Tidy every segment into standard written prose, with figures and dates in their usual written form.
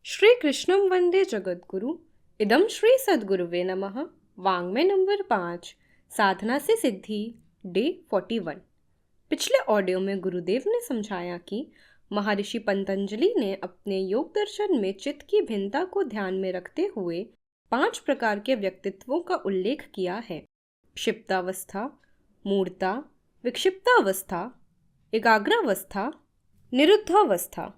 श्री कृष्णम वंदे जगद्गुरु। इदम श्री सद्गुरुवे नमः। वाङ्मय नंबर 5, साधना से सिद्धि, डे 41। पिछले ऑडियो में गुरुदेव ने समझाया कि महर्षि पतंजलि ने अपने योग दर्शन में चित्त की भिन्नता को ध्यान में रखते हुए 5 प्रकार के व्यक्तित्वों का उल्लेख किया है। क्षिप्तावस्था, मूढ़ता, विक्षिप्तावस्था, एकाग्रावस्था, निरुद्धावस्था।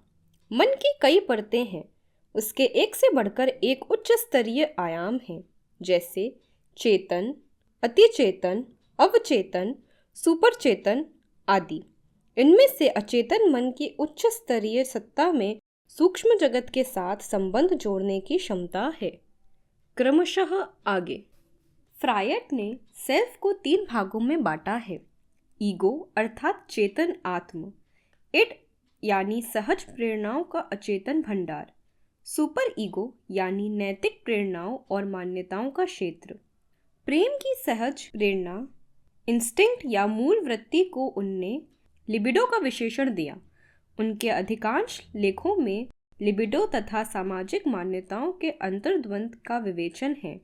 मन की कई परतें हैं, उसके एक से बढ़कर एक उच्च स्तरीय आयाम हैं, जैसे चेतन, अतिचेतन, अवचेतन, सुपरचेतन आदि। इनमें से अचेतन मन की उच्च स्तरीय सत्ता में सूक्ष्म जगत के साथ संबंध जोड़ने की क्षमता है। क्रमशः आगे फ्रायड ने सेल्फ को 3 भागों में बांटा है। ईगो अर्थात चेतन आत्म, इड यानी सहज प्रेरणाओं का अचेतन भंडार, सुपर ईगो यानी नैतिक प्रेरणाओं और मान्यताओं का क्षेत्र। प्रेम की सहज प्रेरणा, इंस्टिंक्ट या मूल वृत्ति को उनने लिबिडो का विशेषण दिया। उनके अधिकांश लेखों में लिबिडो तथा सामाजिक मान्यताओं के अंतर्द्वंद का विवेचन है।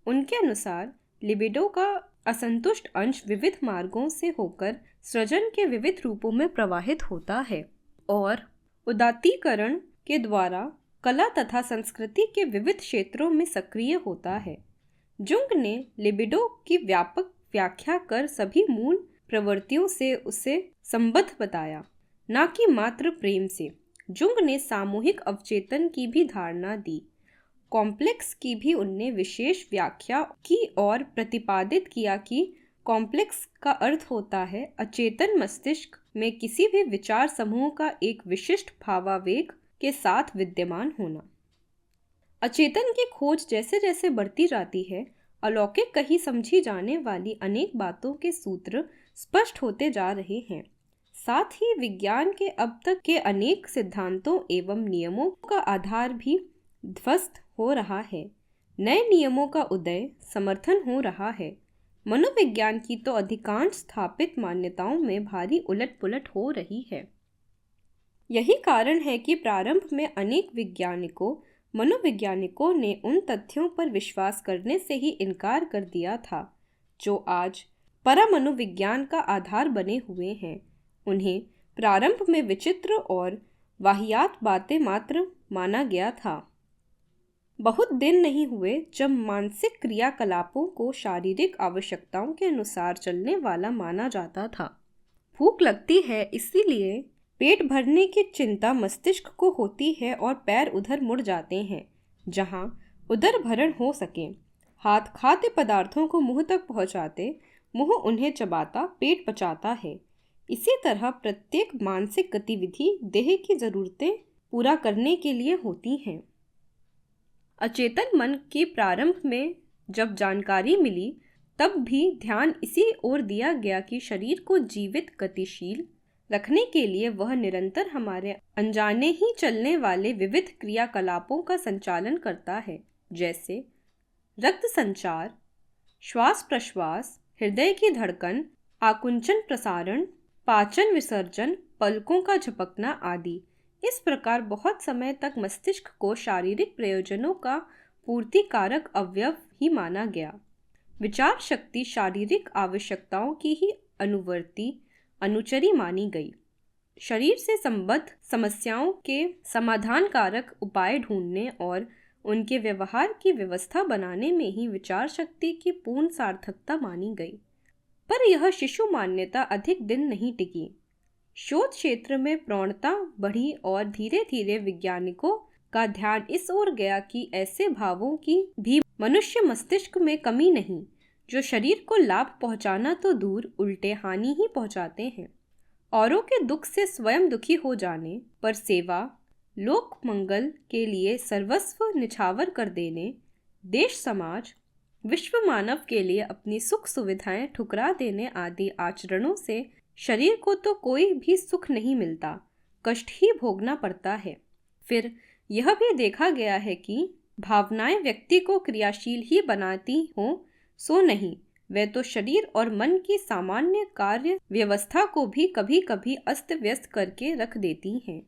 उनके अनुसार लिबिडो का असंतुष्ट अंश विविध मार्गों से होकर सृजन के विविध रूपों में प्रवाहित होता है और उदात्तीकरण के द्वारा कला तथा संस्कृति के विविध क्षेत्रों में सक्रिय होता है। जुंग ने लिबिडो की व्यापक व्याख्या कर सभी मूल प्रवृत्तियों से उसे संबद्ध बताया, न कि मात्र प्रेम से। जुंग ने सामूहिक अवचेतन की भी धारणा दी। कॉम्प्लेक्स की भी उनने विशेष व्याख्या की और प्रतिपादित किया कि कॉम्प्लेक्स का अर्थ होता है अचेतन मस्तिष्क में किसी भी विचार समूह का एक विशिष्ट भावावेग के साथ विद्यमान होना। अचेतन की खोज जैसे जैसे बढ़ती जाती है, अलौकिक कही समझी जाने वाली अनेक बातों के सूत्र स्पष्ट होते जा रहे हैं। साथ ही विज्ञान के अब तक के अनेक सिद्धांतों एवं नियमों का आधार भी ध्वस्त हो रहा है। नए नियमों का उदय, समर्थन हो रहा है। मनोविज्ञान की तो अधिकांश स्थापित मान्यताओं में भारी उलट-पुलट हो रही है। यही कारण है कि प्रारंभ में अनेक वैज्ञानिकों, मनोवैज्ञानिकों ने उन तथ्यों पर विश्वास करने से ही इनकार कर दिया था जो आज परामनोविज्ञान का आधार बने हुए हैं। उन्हें प्रारंभ में विचित्र और वाहियात बातें मात्र माना गया था। बहुत दिन नहीं हुए जब मानसिक क्रियाकलापों को शारीरिक आवश्यकताओं के अनुसार चलने वाला माना जाता था। भूख लगती है, इसीलिए पेट भरने की चिंता मस्तिष्क को होती है और पैर उधर मुड़ जाते हैं जहां उदर भरण हो सके। हाथ खाद्य पदार्थों को मुंह तक पहुंचाते, मुंह उन्हें चबाता, पेट पचाता है। इसी तरह प्रत्येक मानसिक गतिविधि देह की जरूरतें पूरा करने के लिए होती हैं। अचेतन मन की प्रारंभ में जब जानकारी मिली, तब भी ध्यान इसी ओर दिया गया कि शरीर को जीवित, गतिशील रखने के लिए वह निरंतर हमारे अनजाने ही चलने वाले विविध क्रियाकलापों का संचालन करता है, जैसे रक्त संचार, श्वास प्रश्वास, हृदय की धड़कन, आकुंचन प्रसारण, पाचन विसर्जन, पलकों का झपकना आदि। इस प्रकार बहुत समय तक मस्तिष्क को शारीरिक प्रयोजनों का पूर्तिकारक अवयव ही माना गया। विचार शक्ति शारीरिक आवश्यकताओं की ही अनुवर्ती, अनुचरी मानी गई। शरीर से संबद्ध समस्याओं के समाधानकारक उपाय ढूंढने और उनके व्यवहार की व्यवस्था बनाने में ही विचार शक्ति की पूर्ण सार्थकता मानी गई। पर यह शिशु मान्यता अधिक दिन नहीं टिकी। शोध क्षेत्र में प्रौढ़ता बढ़ी और धीरे धीरे वैज्ञानिकों का ध्यान इस ओर गया कि ऐसे भावों की भी मनुष्य मस्तिष्क में कमी नहीं जो शरीर को लाभ पहुंचाना तो दूर, उल्टे हानि ही पहुंचाते हैं। औरों के दुख से स्वयं दुखी हो जाने पर सेवा, लोक मंगल के लिए सर्वस्व निछावर कर देने, देश समाज, विश्व मानव के लिए अपनी सुख सुविधाएं ठुकरा देने आदि आचरणों से शरीर को तो कोई भी सुख नहीं मिलता, कष्ट ही भोगना पड़ता है। फिर यह भी देखा गया है कि भावनाएं व्यक्ति को क्रियाशील ही बनाती हों सो नहीं, वे तो शरीर और मन की सामान्य कार्य व्यवस्था को भी कभी कभी अस्त व्यस्त करके रख देती हैं।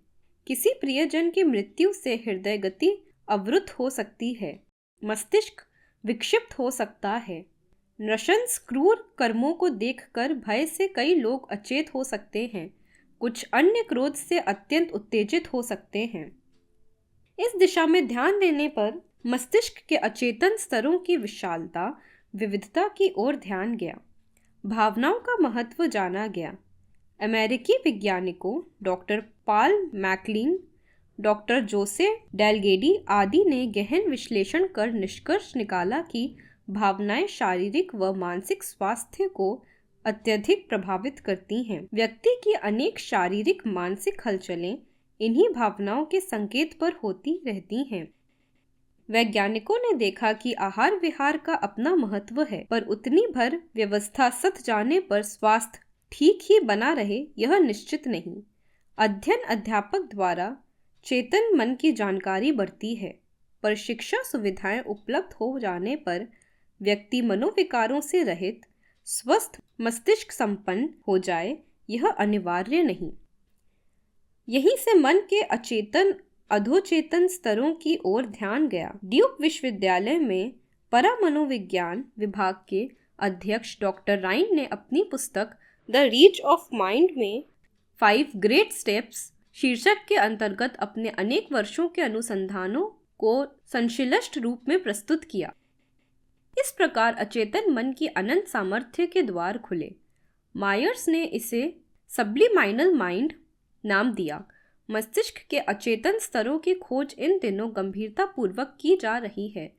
किसी प्रियजन की मृत्यु से हृदय गति अवरुद्ध हो सकती है, मस्तिष्क विक्षिप्त हो सकता है। नृशंस क्रूर कर्मों को देखकर भय से कई लोग अचेत हो सकते हैं, कुछ अन्य क्रोध से अत्यंत उत्तेजित हो सकते हैं। इस दिशा में ध्यान देने पर मस्तिष्क के अचेतन स्तरों की विशालता, विविधता की ओर ध्यान गया। भावनाओं का महत्व जाना गया। अमेरिकी वैज्ञानिकों डॉक्टर पॉल मैकक्लीन, डॉक्टर जोसे डेलगेडी आदि ने गहन विश्लेषण कर निष्कर्ष निकाला कि भावनाएं शारीरिक व मानसिक स्वास्थ्य को अत्यधिक प्रभावित करती हैं। व्यक्ति की अनेक शारीरिक मानसिक हलचलें इन्हीं भावनाओं के संकेत पर होती रहती हैं। वैज्ञानिकों ने देखा कि आहार विहार का अपना महत्व है, पर उतनी भर व्यवस्था सध जाने पर स्वास्थ्य ठीक ही बना रहे यह निश्चित नहीं। अध्ययन अध्यापक द्वारा चेतन मन की जानकारी बढ़ती है, पर शिक्षा सुविधाएं उपलब्ध हो जाने पर व्यक्ति मनोविकारों से रहित स्वस्थ मस्तिष्क संपन्न हो जाए यह अनिवार्य नहीं। यहीं से मन के अचेतन अधोचेतन स्तरों की ओर ध्यान गया। ड्यूक विश्वविद्यालय में परामनोविज्ञान विभाग के अध्यक्ष डॉक्टर राइन ने अपनी पुस्तक द रीच ऑफ माइंड में 5 ग्रेट स्टेप्स शीर्षक के अंतर्गत अपने अनेक वर्षों के अनुसंधानों को संश्लिष्ट रूप में प्रस्तुत किया। इस प्रकार अचेतन मन की अनंत सामर्थ्य के द्वार खुले। मायर्स ने इसे सब्लिमाइनल माइंड नाम दिया। मस्तिष्क के अचेतन स्तरों की खोज इन दिनों गंभीरता पूर्वक की जा रही है।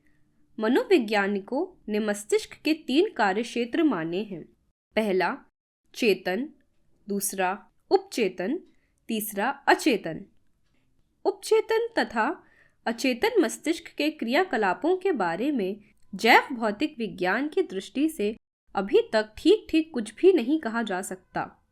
मनोवैज्ञानिकों ने मस्तिष्क के 3 कार्य क्षेत्र माने हैं। पहला चेतन, दूसरा उपचेतन, तीसरा अचेतन। उपचेतन तथा अचेतन मस्तिष्क के क्रियाकलापों के बारे में जैव भौतिक विज्ञान की दृष्टि से अभी तक ठीक ठीक कुछ भी नहीं कहा जा सकता।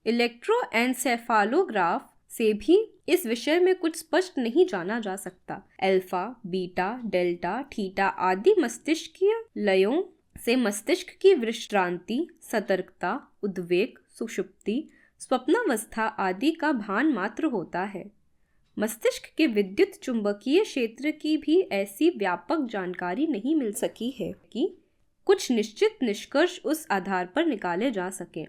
इलेक्ट्रोएन्सेफालोग्राफ से भी इस विषय में कुछ स्पष्ट नहीं जाना जा सकता। अल्फा, बीटा, डेल्टा, थीटा आदि मस्तिष्कीय लयों से मस्तिष्क की विश्रांति, सतर्कता, उद्वेग, सुषुप्ति, स्वप्नावस्था आदि का भान मात्र होता है। मस्तिष्क के विद्युत चुंबकीय क्षेत्र की भी ऐसी व्यापक जानकारी नहीं मिल सकी है कि कुछ निश्चित निष्कर्ष उस आधार पर निकाले जा सकें।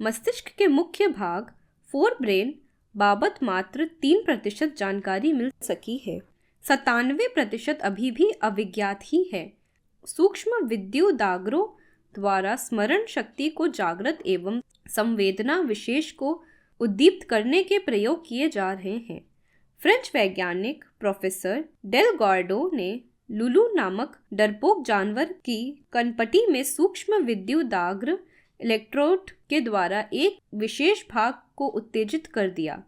मस्तिष्क के मुख्य भाग फोरब्रेन बाबत मात्र 3% जानकारी मिल सकी है। 97% अभी भी अविज्ञात ही है। सूक्ष्म विद्युदाग्रों द्वारा स्मरण शक्ति को जागृत एवं संवेदना विशेष को उद्दीप्त करने के प्रयोग किए जा रहे हैं। फ्रेंच वैज्ञानिक प्रोफेसर डेलगार्डो ने लुलू नामक डरपोक जानवर की कनपटी में सूक्ष्म विद्युदाग्र इलेक्ट्रोड के द्वारा एक विशेष भाग को उत्तेजित कर दिया,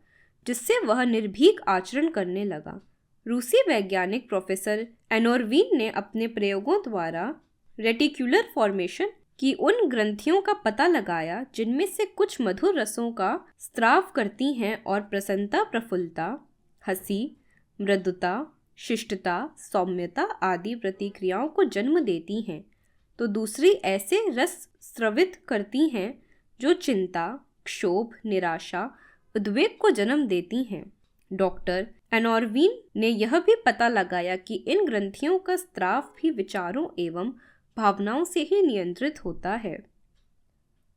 जिससे वह निर्भीक आचरण करने लगा। रूसी वैज्ञानिक प्रोफेसर एनोरविन ने अपने प्रयोगों द्वारा रेटिकुलर फॉर्मेशन की उन ग्रंथियों का पता लगाया जिनमें से कुछ मधुर रसों का स्राव करती हैं और प्रसन्नता, प्रफुल्लता, हंसी, मृदुता, शिष्टता, सौम्यता आदि प्रतिक्रियाओं को जन्म देती हैं, तो दूसरी ऐसे रस स्रवित करती हैं जो चिंता, क्षोभ, निराशा, उद्वेग को जन्म देती हैं। डॉक्टर एनोरविन ने यह भी पता लगाया कि इन ग्रंथियों का स्राव भी विचारों एवं भावनाओं से ही नियंत्रित होता है।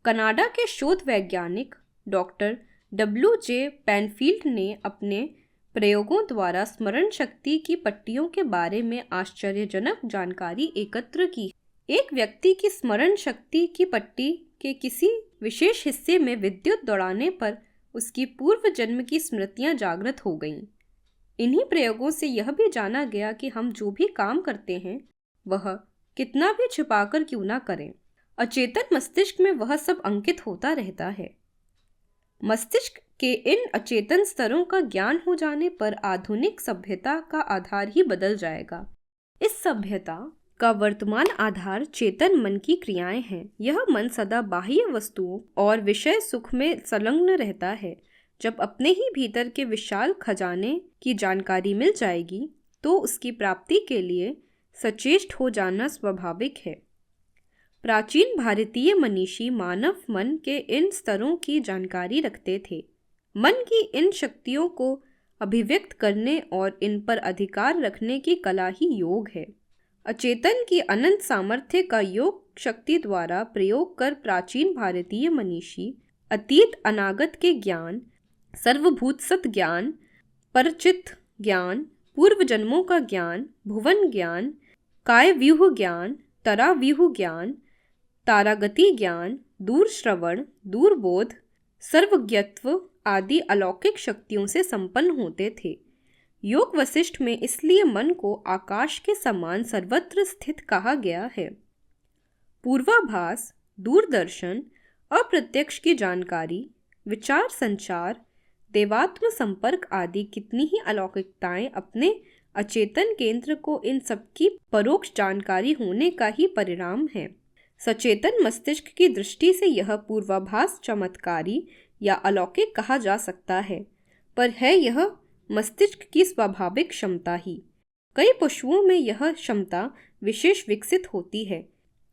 कनाडा के शोध वैज्ञानिक डॉक्टर W.J. पेनफील्ड ने अपने प्रयोगों द्वारा स्मरण शक्ति की पट्टियों के बारे में आश्चर्यजनक जानकारी एकत्र की। एक व्यक्ति की स्मरण शक्ति की पट्टी के किसी विशेष हिस्से में विद्युत दौड़ाने पर उसकी पूर्व जन्म की स्मृतियां जागृत हो गईं। इन्हीं प्रयोगों से यह भी जाना गया कि हम जो भी काम करते हैं वह कितना भी छिपाकर क्यों ना करें, अचेतन मस्तिष्क में वह सब अंकित होता रहता है। मस्तिष्क के इन अचेतन स्तरों का ज्ञान हो जाने पर आधुनिक सभ्यता का आधार ही बदल जाएगा। इस सभ्यता का वर्तमान आधार चेतन मन की क्रियाएं हैं। यह मन सदा बाह्य वस्तुओं और विषय सुख में संलग्न रहता है। जब अपने ही भीतर के विशाल खजाने की जानकारी मिल जाएगी तो उसकी प्राप्ति के लिए सचेष्ट हो जाना स्वाभाविक है। प्राचीन भारतीय मनीषी मानव मन के इन स्तरों की जानकारी रखते थे। मन की इन शक्तियों को अभिव्यक्त करने और इन पर अधिकार रखने की कला ही योग है। अचेतन की अनंत सामर्थ्य का योग शक्ति द्वारा प्रयोग कर प्राचीन भारतीय मनीषी अतीत अनागत के ज्ञान, सर्वभूत सत ज्ञान, परचित ज्ञान, पूर्व जन्मों का ज्ञान, भुवन ज्ञान, काय व्यूह ज्ञान, तरा व्यूह ज्ञान, तारागति ज्ञान, दूर श्रवण, दूरबोध, सर्वज्ञत्व आदि अलौकिक शक्तियों से संपन्न होते थे। योग वशिष्ठ में इसलिए मन को आकाश के समान सर्वत्र स्थित कहा गया है। पूर्वाभास, दूरदर्शन, अप्रत्यक्ष की जानकारी, विचार संचार, देवात्म संपर्क आदि कितनी ही अलौकिकताएं अपने अचेतन केंद्र को इन सबकी परोक्ष जानकारी होने का ही परिणाम है। सचेतन मस्तिष्क की दृष्टि से यह पूर्वाभास चमत्कारी या अलौकिक कहा जा सकता है, पर है यह मस्तिष्क की स्वाभाविक क्षमता ही। कई पशुओं में यह क्षमता विशेष विकसित होती है।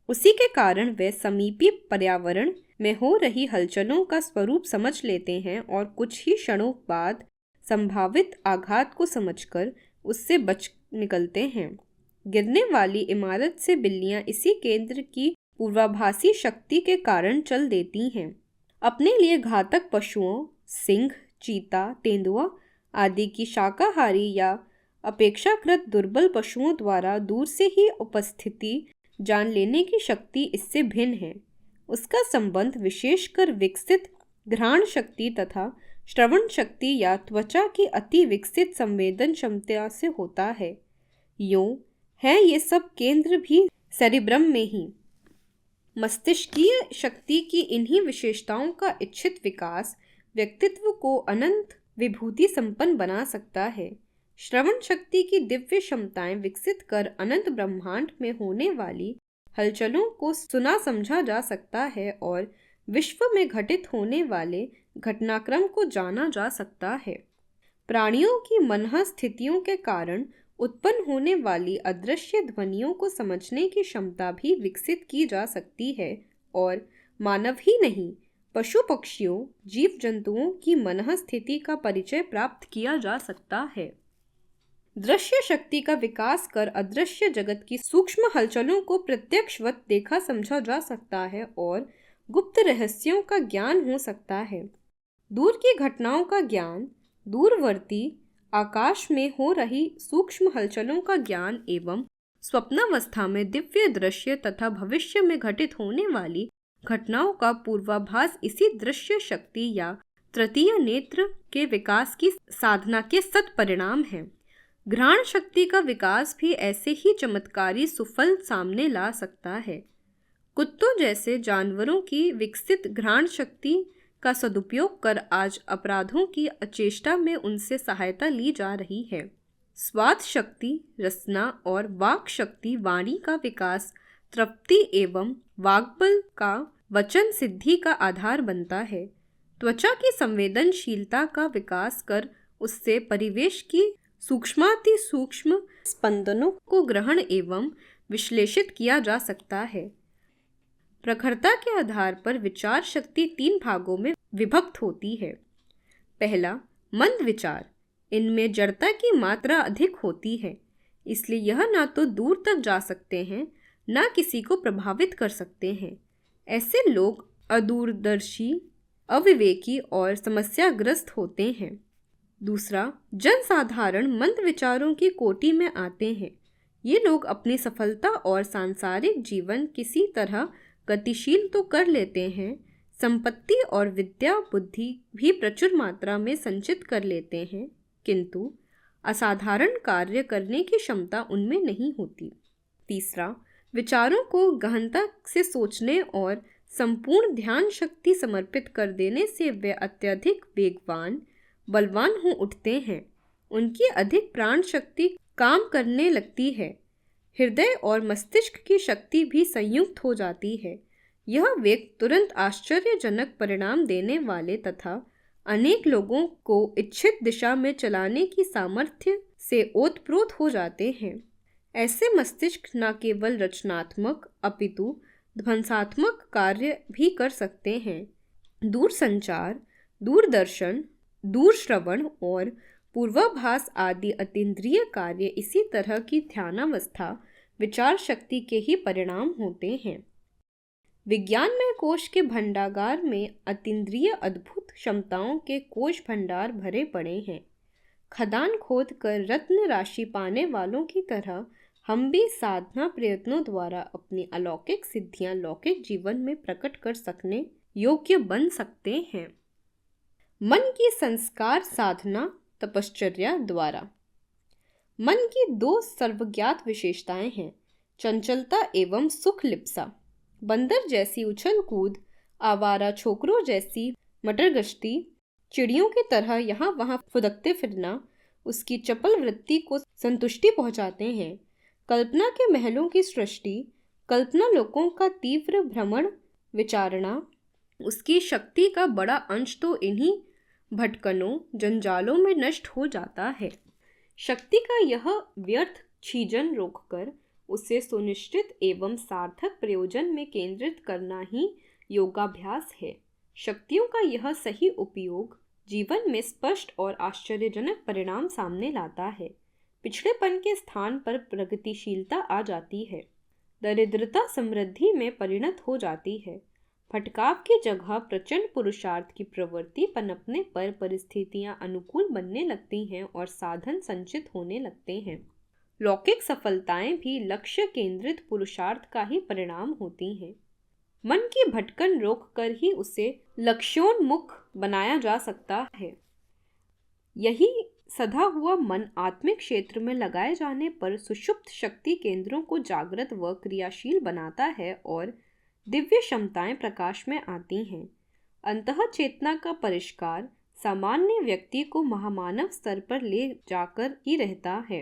उसी के कारण वे समीपी पर्यावरण में हो रही हलचलों का स्वरूप समझ लेते हैं और कुछ ही क्षणों बाद संभावित आघात को समझकर उससे बच निकलते हैं। गिरने वाली इमारत से बिल्लियां इसी केंद्र की पूर्वाभासी शक्ति के कारण चल देती हैं। अपने लिए घातक पशुओं, सिंह, चीता, तेंदुआ आदि की शाकाहारी या अपेक्षाकृत दुर्बल पशुओं द्वारा दूर से ही उपस्थिति जान लेने की शक्ति इससे भिन्न है। उसका संबंध विशेषकर विकसित घ्राण शक्ति तथा श्रवण शक्ति या त्वचा की अति विकसित संवेदन क्षमता से होता है। यूं है ये सब केंद्र भी सेरिब्रम में ही। मस्तिष्कीय शक्ति की इन्हीं विशेषताओं का इच्छित विकास व्यक्तित्व को अनंत विभूति संपन्न बना सकता है। श्रवण शक्ति की दिव्य क्षमताएं विकसित कर अनंत ब्रह्मांड में होने वाली हलचलों को सुना समझा जा सकता है और विश्व में घटित होने वाले घटनाक्रम को जाना जा सकता है। प्राणियों की मनः स्थितियों के कारण उत्पन्न होने वाली अदृश्य ध्वनियों को समझने की क्षमता भी विकसित की जा सकती है और मानव ही नहीं, पशु पक्षियों, जीव जंतुओं की मनः स्थिति का परिचय प्राप्त किया जा सकता है। दृश्य शक्ति का विकास कर अदृश्य जगत की सूक्ष्म हलचलों को प्रत्यक्षवत देखा समझा जा सकता है और गुप्त रहस्यों का ज्ञान हो सकता है। दूर की घटनाओं का ज्ञान, दूरवर्ती आकाश में हो रही सूक्ष्म हलचलों का ज्ञान एवं स्वप्नावस्था में दिव्य दृश्य तथा भविष्य में घटित होने वाली घटनाओं का पूर्वाभास इसी दृश्य शक्ति या तृतीय नेत्र के विकास की साधना के सत परिणाम है। घ्राण शक्ति का विकास भी ऐसे ही चमत्कारी सुफल सामने ला सकता है। कुत्तों जैसे जानवरों की विकसित घ्राण शक्ति का सदुपयोग कर आज अपराधों की अचेष्टा में उनसे सहायता ली जा रही है। स्वाद शक्ति, रसना और वाक शक्ति वाणी का विकास तृप्ति एवं वाग्बल का वचन सिद्धि का आधार बनता है। त्वचा की संवेदनशीलता का विकास कर उससे परिवेश की सूक्ष्माति सूक्ष्म स्पंदनों को ग्रहण एवं विश्लेषित किया जा सकता है। प्रखरता के आधार पर विचार शक्ति 3 भागों में विभक्त होती है। पहला, मंद विचार। इनमें जड़ता की मात्रा अधिक होती है, इसलिए यह ना तो दूर तक जा सकते हैं, ना किसी को प्रभावित कर सकते हैं। ऐसे लोग अदूरदर्शी, अविवेकी और समस्याग्रस्त होते हैं। दूसरा, जनसाधारण मंद विचारों की कोटि में आते हैं। ये लोग अपनी सफलता और सांसारिक जीवन किसी तरह गतिशील तो कर लेते हैं, संपत्ति और विद्या बुद्धि भी प्रचुर मात्रा में संचित कर लेते हैं, किंतु असाधारण कार्य करने की क्षमता उनमें नहीं होती। तीसरा, विचारों को गहनता से सोचने और संपूर्ण ध्यान शक्ति समर्पित कर देने से वे अत्यधिक वेगवान, बलवान हो उठते हैं। उनकी अधिक प्राण शक्ति काम करने लगती है। हृदय और मस्तिष्क की शक्ति भी संयुक्त हो जाती है। यह वेग तुरंत आश्चर्यजनक परिणाम देने वाले तथा अनेक लोगों को इच्छित दिशा में चलाने की सामर्थ्य से ओतप्रोत हो जाते हैं। ऐसे मस्तिष्क न केवल रचनात्मक अपितु ध्वंसात्मक कार्य भी कर सकते हैं। दूरसंचार, दूरदर्शन, दूरश्रवण और पूर्वाभास आदि अतीन्द्रिय कार्य इसी तरह की ध्यानावस्था विचार शक्ति के ही परिणाम होते हैं। विज्ञान में कोश के भंडागार में अतीन्द्रिय अद्भुत क्षमताओं के कोश भंडार भरे पड़े हैं। खदान खोद कर रत्न राशि पाने वालों की तरह हम भी साधना प्रयत्नों द्वारा अपनी अलौकिक सिद्धियां लौकिक जीवन में प्रकट कर सकने योग्य बन सकते हैं। मन की संस्कार साधना तपश्चर्या द्वारा। मन की दो सर्वज्ञात विशेषताएं हैं, चंचलता एवं सुख लिप्सा। बंदर जैसी उछल कूद, आवारा छोकरों जैसी मटर गश्ती, चिड़ियों की तरह यहाँ वहाँ फुदकते फिरना उसकी चपल वृत्ति को संतुष्टि पहुँचाते हैं। कल्पना के महलों की सृष्टि, कल्पना लोकों का तीव्र भ्रमण विचारणा, उसकी शक्ति का बड़ा अंश तो इन्हीं भटकनों जंजालों में नष्ट हो जाता है। शक्ति का यह व्यर्थ छीजन रोककर उसे सुनिश्चित एवं सार्थक प्रयोजन में केंद्रित करना ही योगाभ्यास है। शक्तियों का यह सही उपयोग जीवन में स्पष्ट और आश्चर्यजनक परिणाम सामने लाता है। पिछड़ेपन के स्थान पर प्रगतिशीलता आ जाती है, दरिद्रता समृद्धि में परिणत हो जाती है। भटकाव की जगह प्रचंड पुरुषार्थ की प्रवृत्ति पनपने पर परिस्थितियां अनुकूल बनने लगती हैं और साधन संचित होने लगते हैं। लौकिक सफलताएं भी लक्ष्य केंद्रित पुरुषार्थ का ही परिणाम होती हैं। मन की भटकन रोककर ही उसे लक्ष्योन्मुख बनाया जा सकता है। यही सधा हुआ मन आत्मिक क्षेत्र में लगाए जाने पर सुषुप्त शक्ति केंद्रों को जागृत व क्रियाशील बनाता है और दिव्य क्षमताएं प्रकाश में आती हैं। अंतः चेतना का परिष्कार सामान्य व्यक्ति को महामानव स्तर पर ले जाकर ही रहता है।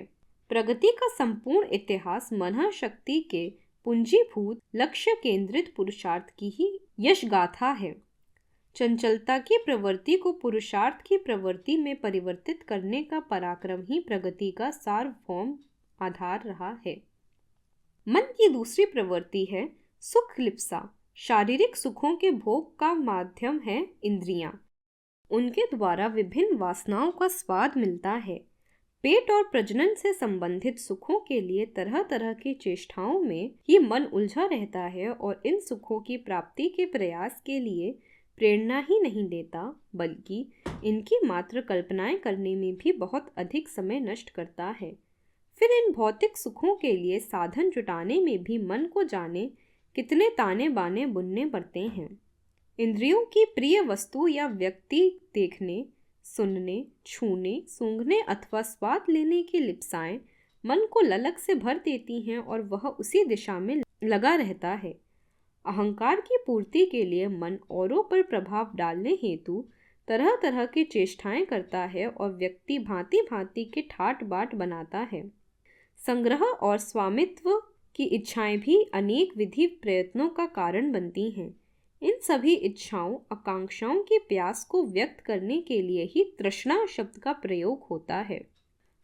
प्रगति का संपूर्ण इतिहास मन शक्ति के पूंजीभूत लक्ष्य केंद्रित पुरुषार्थ की ही यश गाथा है। चंचलता की प्रवृत्ति को पुरुषार्थ की प्रवृत्ति में परिवर्तित करने का पराक्रम ही प्रगति का सार्वभौम आधार रहा है। मन की दूसरी प्रवृत्ति है सुख लिप्सा। शारीरिक सुखों के भोग का माध्यम है इंद्रियां। उनके द्वारा विभिन्न वासनाओं का स्वाद मिलता है। पेट और प्रजनन से संबंधित सुखों के लिए तरह तरह की चेष्टाओं में ही मन उलझा रहता है और इन सुखों की प्राप्ति के प्रयास के लिए प्रेरणा ही नहीं देता, बल्कि इनकी मात्र कल्पनाएं करने में भी बहुत अधिक समय नष्ट करता है। फिर इन भौतिक सुखों के लिए साधन जुटाने में भी मन को जाने कितने ताने बाने बुनने पड़ते हैं। इंद्रियों की प्रिय वस्तु या व्यक्ति देखने, सुनने, छूने, सूंघने अथवा स्वाद लेने की लिप्साएं मन को ललक से भर देती हैं और वह उसी दिशा में लगा रहता है। अहंकार की पूर्ति के लिए मन औरों पर प्रभाव डालने हेतु तरह तरह की चेष्टाएं करता है और व्यक्ति भांति भांति के ठाट बाट बनाता है। संग्रह और स्वामित्व की इच्छाएं भी अनेक विधि प्रयत्नों का कारण बनती हैं। इन सभी इच्छाओं आकांक्षाओं की प्यास को व्यक्त करने के लिए ही तृष्णा शब्द का प्रयोग होता है।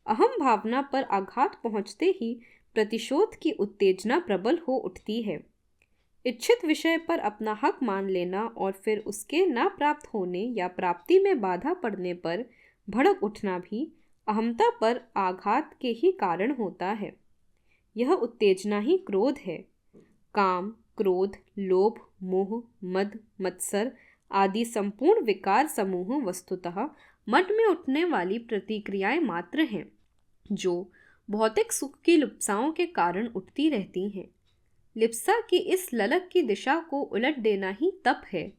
अहम भावना पर आघात पहुंचते ही प्रतिशोध की उत्तेजना प्रबल हो उठती है। इच्छित विषय पर अपना हक मान लेना और फिर उसके न प्राप्त होने या प्राप्ति में बाधा पड़ने पर भड़क उठना भी अहमता पर आघात के ही कारण होता है। यह उत्तेजना ही क्रोध है। काम, क्रोध, लोभ, मोह, मद, मत्सर आदि संपूर्ण विकार समूह वस्तुतः मन में उठने वाली प्रतिक्रियाएं मात्र हैं, जो भौतिक सुख की लिप्साओं के कारण उठती रहती हैं। लिप्सा की इस ललक की दिशा को उलट देना ही तप है।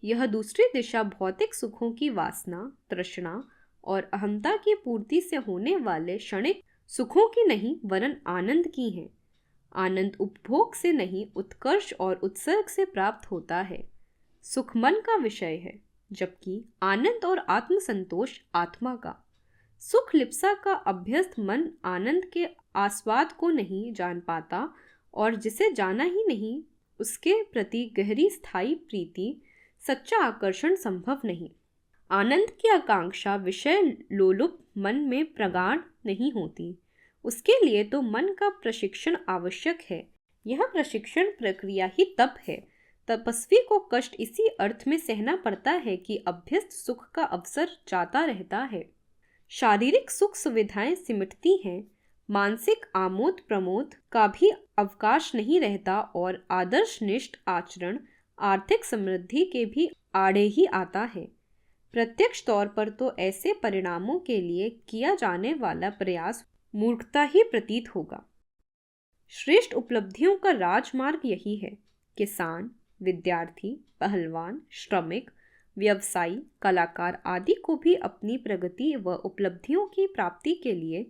यह दूसरी दिशा भौतिक सुखों की वासना, तृष्णा और अहंता की पूर्ति से होने वाले क्षणिक सुखों की नहीं वरन आनंद की है। आनंद उपभोग से नहीं उत्कर्ष और उत्सर्ग से प्राप्त होता है। सुख मन का विषय है, जबकि आनंद और आत्मसंतोष आत्मा का। सुख लिप्सा का अभ्यस्त मन आनंद के आस्वाद को नहीं जान पाता और जिसे जाना ही नहीं उसके प्रति गहरी स्थायी प्रीति, सच्चा आकर्षण संभव नहीं। आनंद की आकांक्षा विषय लोलुप मन में प्रगाढ़ नहीं होती। उसके लिए तो मन का प्रशिक्षण आवश्यक है। यह प्रशिक्षण प्रक्रिया ही तप है। तपस्वी को कष्ट इसी अर्थ में सहना पड़ता है कि अभ्यस्त सुख का अवसर जाता रहता है। शारीरिक सुख सुविधाएं सिमटती हैं, मानसिक आमोद प्रमोद का भी अवकाश नहीं रहता और आदर्शनिष्ठ आचरण आर्थिक समृद्धि के भी आड़े ही आता है। प्रत्यक्ष तौर पर तो ऐसे परिणामों के लिए किया जाने वाला प्रयास मूर्खता ही प्रतीत होगा। श्रेष्ठ उपलब्धियों का राजमार्ग यही है। किसान, विद्यार्थी, पहलवान, श्रमिक, व्यवसायी, कलाकार आदि को भी अपनी प्रगति व उपलब्धियों की प्राप्ति के लिए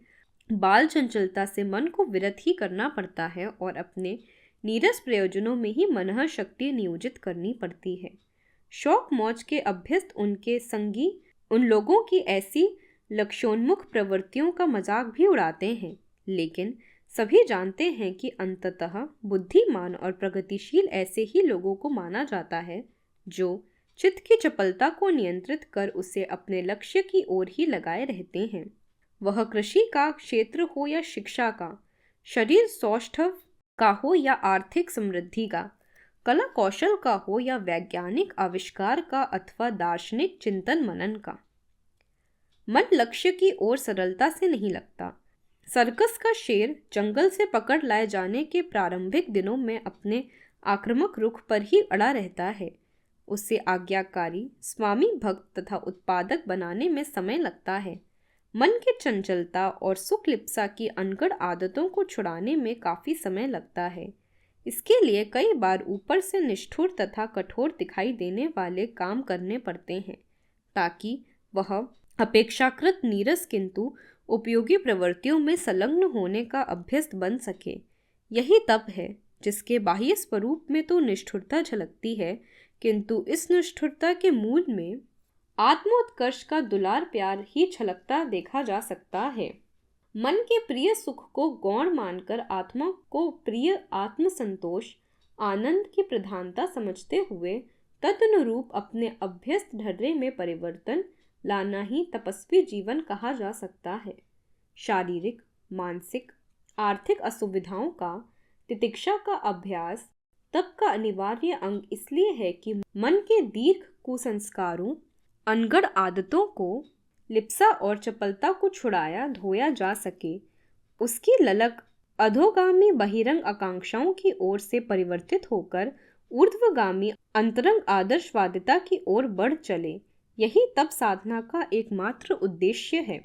बाल चंचलता से मन को विरत ही करना पड़ता है और अपने नीरस प्रयोजनों में ही मनः शक्ति नियोजित करनी पड़ती है। शौक मौज के अभ्यस्त उनके संगी उन लोगों की ऐसी लक्ष्योन्मुख प्रवृत्तियों का मजाक भी उड़ाते हैं, लेकिन सभी जानते हैं कि अंततः बुद्धिमान और प्रगतिशील ऐसे ही लोगों को माना जाता है जो चित्त की चपलता को नियंत्रित कर उसे अपने लक्ष्य की ओर ही लगाए रहते हैं। वह कृषि का क्षेत्र हो या शिक्षा का, शरीर सौष्ठव का हो या आर्थिक समृद्धि का, कला कौशल का हो या वैज्ञानिक आविष्कार का अथवा दार्शनिक चिंतन मनन का। मन लक्ष्य की ओर सरलता से नहीं लगता। सर्कस का शेर जंगल से पकड़ लाए जाने के प्रारंभिक दिनों में अपने आक्रामक रुख पर ही अड़ा रहता है। उसे आज्ञाकारी, स्वामी भक्त तथा उत्पादक बनाने में समय लगता है। मन की चंचलता और सुख लिप्सा की अनगढ़ आदतों को छुड़ाने में काफ़ी समय लगता है। इसके लिए कई बार ऊपर से निष्ठुर तथा कठोर दिखाई देने वाले काम करने पड़ते हैं, ताकि वह अपेक्षाकृत नीरस किंतु उपयोगी प्रवृत्तियों में संलग्न होने का अभ्यस्त बन सके। यही तप है जिसके बाह्य स्वरूप में तो निष्ठुरता झलकती है, किंतु इस निष्ठुरता के मूल में आत्मोत्कर्ष का दुलार प्यार ही छलकता देखा जा सकता है। मन के प्रिय सुख को गौण मानकर आत्मा को प्रिय आत्मसंतोष, आनंद की प्रधानता समझते हुए तदनुरूप अपने अभ्यस्त ढर्रे में परिवर्तन लाना ही तपस्वी जीवन कहा जा सकता है। शारीरिक, मानसिक, आर्थिक असुविधाओं का, तितिक्षा का अभ्यास तप का अनिवार्य अंग इसलिए है कि मन के दीर्घ कुसंस्कारों, अनगढ़ आदतों को, लिप्सा और चपलता को छुड़ाया धोया जा सके, उसकी ललक अधोगामी बहिरंग आकांक्षाओं की ओर से परिवर्तित होकर ऊर्ध्वगामी अंतरंग आदर्शवादिता की ओर बढ़ चले। यही तप साधना का एकमात्र उद्देश्य है।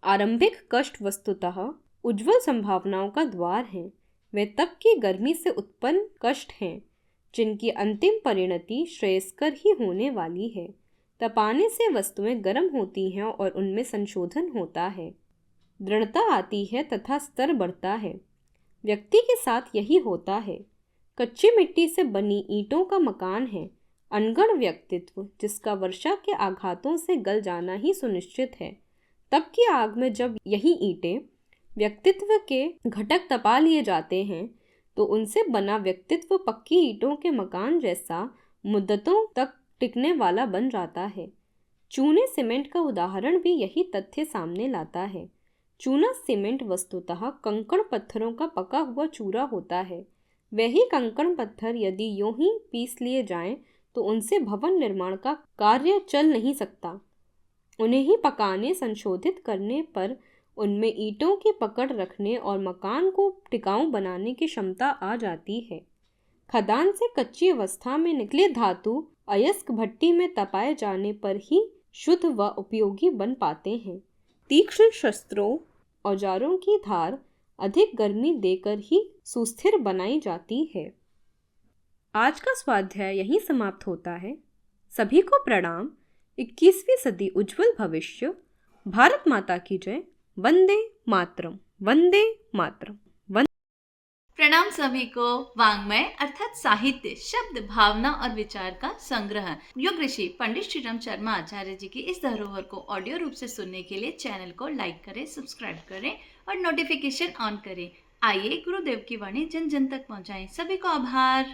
आरंभिक कष्ट वस्तुतः उज्ज्वल संभावनाओं का द्वार है। वे तप की गर्मी से उत्पन्न कष्ट हैं, जिनकी अंतिम परिणति श्रेयस्कर ही होने वाली है। तपाने से वस्तुएं गर्म होती हैं और उनमें संशोधन होता है, दृढ़ता आती है तथा स्तर बढ़ता है। व्यक्ति के साथ यही होता है। कच्ची मिट्टी से बनी ईंटों का मकान है अनगढ़ व्यक्तित्व, जिसका वर्षा के आघातों से गल जाना ही सुनिश्चित है। तप की आग में जब यही ईंटें व्यक्तित्व के घटक तपा लिए जाते हैं, तो उनसे बना व्यक्तित्व पक्की ईंटों के मकान जैसा मुद्दतों तक टिकने वाला बन जाता है। चूने सीमेंट का उदाहरण भी यही तथ्य सामने लाता है। चूना सीमेंट वस्तुतः कंकड़ पत्थरों का पका हुआ चूरा होता है। वही कंकड़ पत्थर यदि यूं ही पीस लिए जाएं, तो उनसे भवन निर्माण का कार्य चल नहीं सकता। उन्हें ही पकाने, संशोधित करने पर उनमें ईंटों की पकड़ रखने और मकान को टिकाऊ बनाने की क्षमता आ जाती है। खदान से कच्ची अवस्था में निकले धातु अयस्क भट्टी में तपाए जाने पर ही शुद्ध व उपयोगी बन पाते हैं। तीक्ष्ण शस्त्रों, औजारों की धार अधिक गर्मी देकर ही सुस्थिर बनाई जाती है। आज का स्वाध्याय यहीं समाप्त होता है। सभी को प्रणाम। 21वीं सदी उज्जवल भविष्य। भारत माता की जय। वंदे मातरम, वंदे मातरम। प्रणाम सभी को। वाङ्मय अर्थात साहित्य, शब्द, भावना और विचार का संग्रह। योग ऋषि पंडित श्रीराम शर्मा आचार्य जी की इस धरोहर को ऑडियो रूप से सुनने के लिए चैनल को लाइक करें, सब्सक्राइब करें और नोटिफिकेशन ऑन करें। आइए गुरुदेव की वाणी जन जन तक पहुंचाएं। सभी को आभार।